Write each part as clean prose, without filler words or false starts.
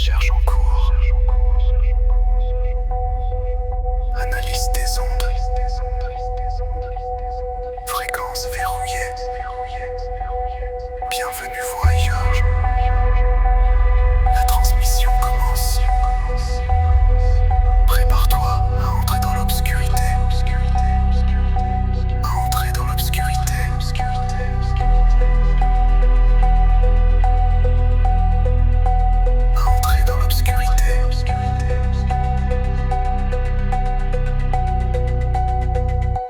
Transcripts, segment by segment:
Recherche en cours. Analyse des ondes. Fréquence verrouillée. Bienvenue voyage. La transmission commence. Prépare-toi à entrer dans l'obscurité. À entrer dans l'obscurité. À entrer dans l'obscurité.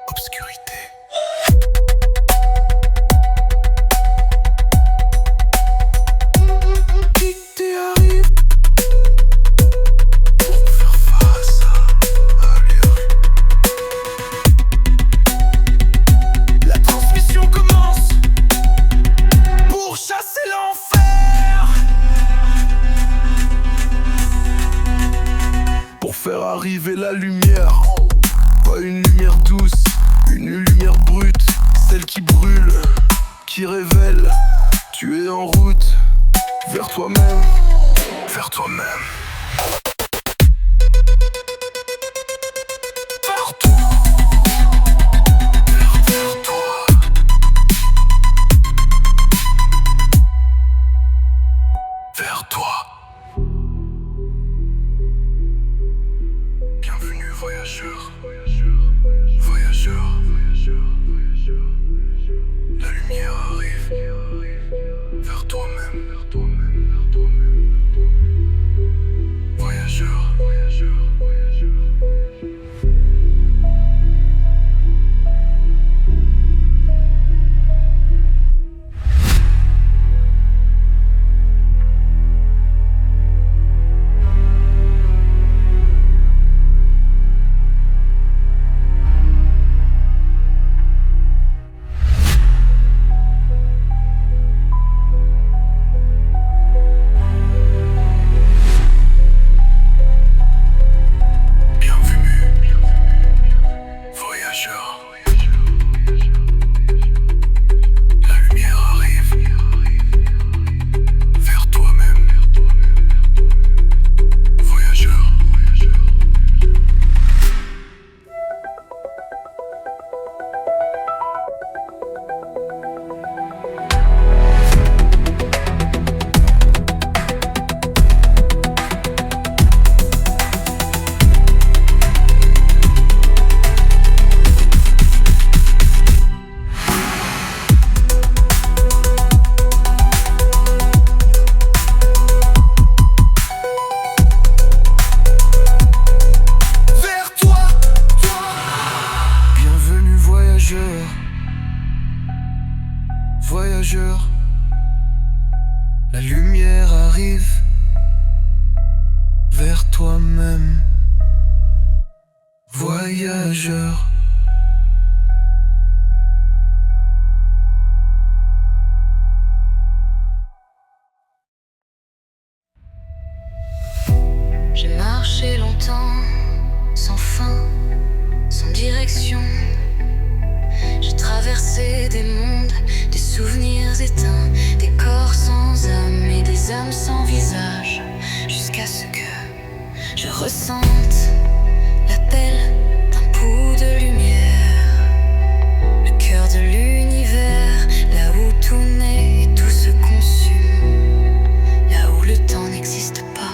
Obscurité. Qui arrive pour faire face à l'urgence. La transmission commence pour chasser l'enfer, pour faire arriver la lumière. Pas une lumière douce, une lumière brute, celle qui brûle, qui révèle. Tu es en route vers toi-même, vers toi-même. Vers toi, vers toi. Vers toi. Bienvenue voyageur. Voyageur. La lumière arrive vers toi-même. Voyageur. La lumière arrive vers toi-même. Voyageur. Vers toi, bienvenue voyageur. Voyageur. La lumière arrive vers toi-même. Voyageur. J'ai marché longtemps, sans fin, sans direction. J'ai traversé des mondes, des souvenirs éteints, des corps sans âme et des âmes sans visage, jusqu'à ce que je ressente l'appel d'un pouls de lumière, le cœur de l'univers, là où tout naît et tout se consume, là où le temps n'existe pas.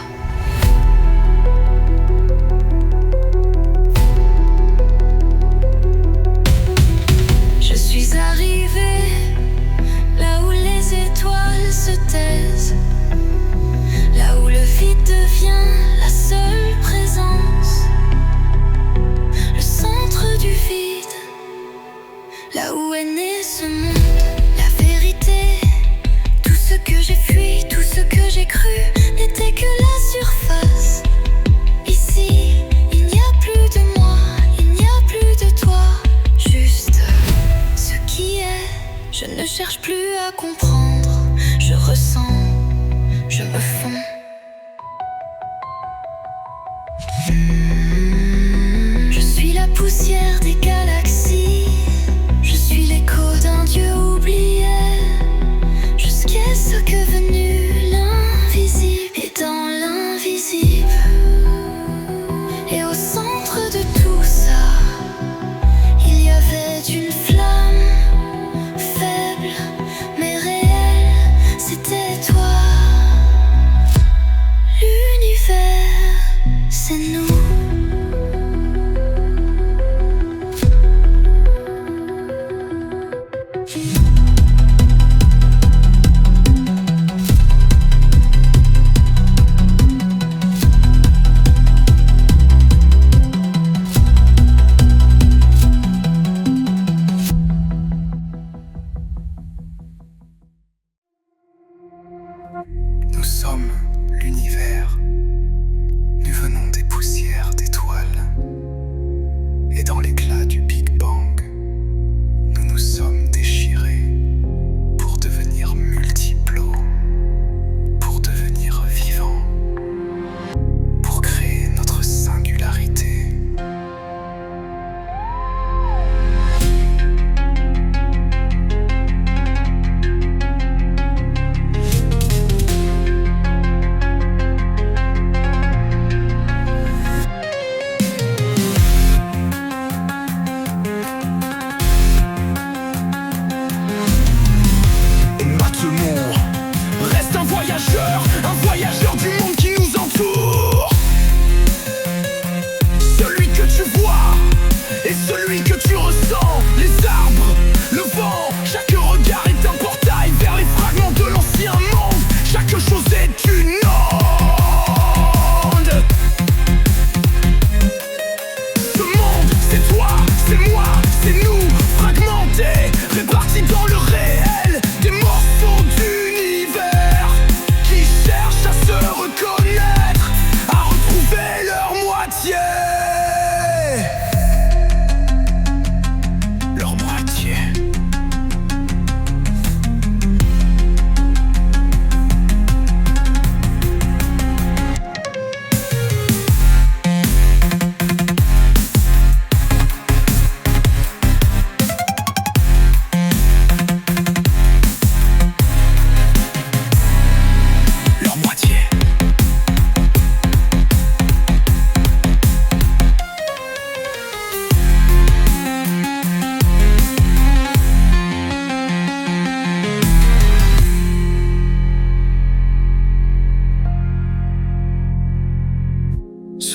Je suis arrivé là où les étoiles se taisent, là où le vide devient la seule présence.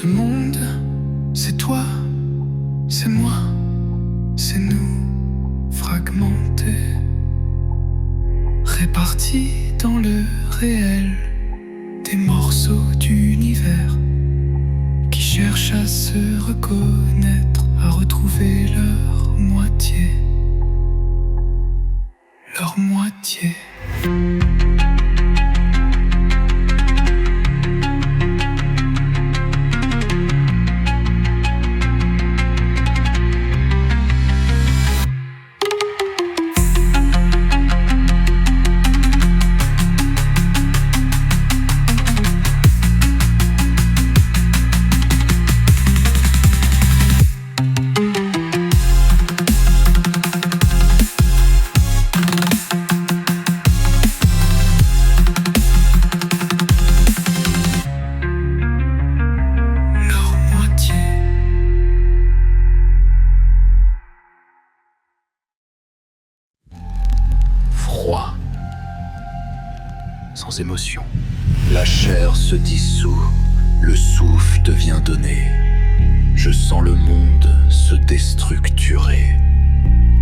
Ce monde, c'est toi, c'est moi, c'est nous, fragmentés, répartis dans le réel, des morceaux d'univers qui cherchent à se reconnaître, à retrouver leur moitié. Leur moitié. Froid, sans émotion. La chair se dissout, le souffle devient donné. Je sens le monde se déstructurer,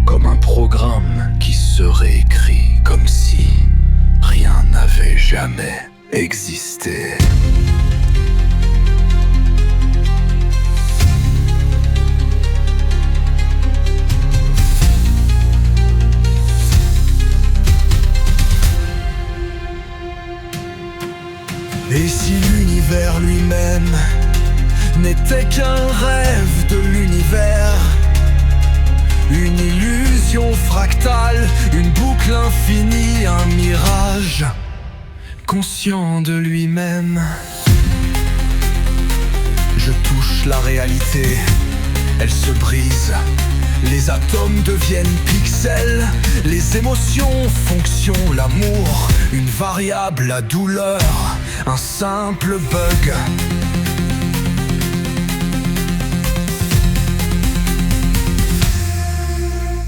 comme un programme qui se réécrit, comme si rien n'avait jamais existé. Et si l'univers lui-même n'était qu'un rêve de l'univers, une illusion fractale, une boucle infinie, un mirage, conscient de lui-même. Je touche la réalité, elle se brise. Les atomes deviennent pixels, les émotions, fonction, l'amour, une variable, la douleur, un simple bug.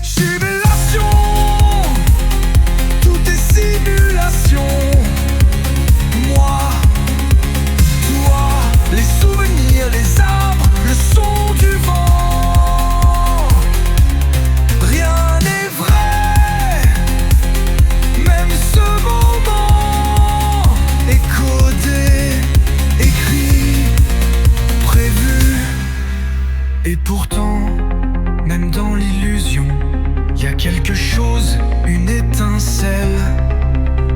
Simulation, tout est simulation. Moi, toi, les souvenirs, les arbres, le son du vent. Rien n'est vrai, même ce moment est codé, écrit, prévu. Et pourtant, même dans l'illusion, y a quelque chose, une étincelle,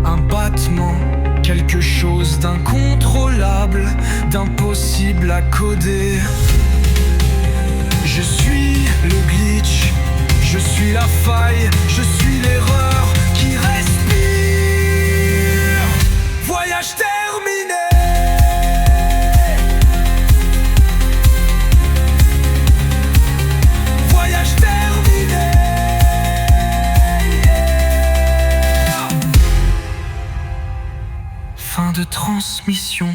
un battement, quelque chose d'incontrôlable, d'impossible à coder. Je suis le glitch, je suis la faille, je suis l'erreur qui respire. Voyage terminé. Voyage terminé. Fin de transmission.